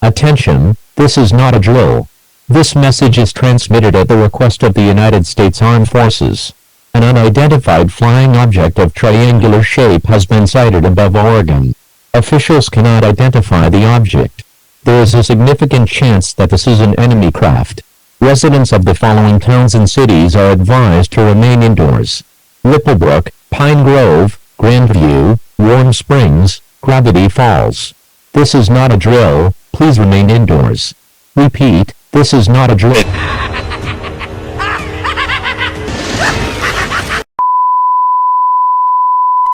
Attention, this is not a drill. This message is transmitted at the request of the United States Armed Forces. An unidentified flying object of triangular shape has been sighted above Oregon. Officials cannot identify the object. There is a significant chance that this is an enemy craft. Residents of the following towns and cities are advised to remain indoors: Ripplebrook, Pine Grove, Grandview, Warm Springs, Gravity Falls. This is not a drill, please remain indoors. Repeat, this is not a drill.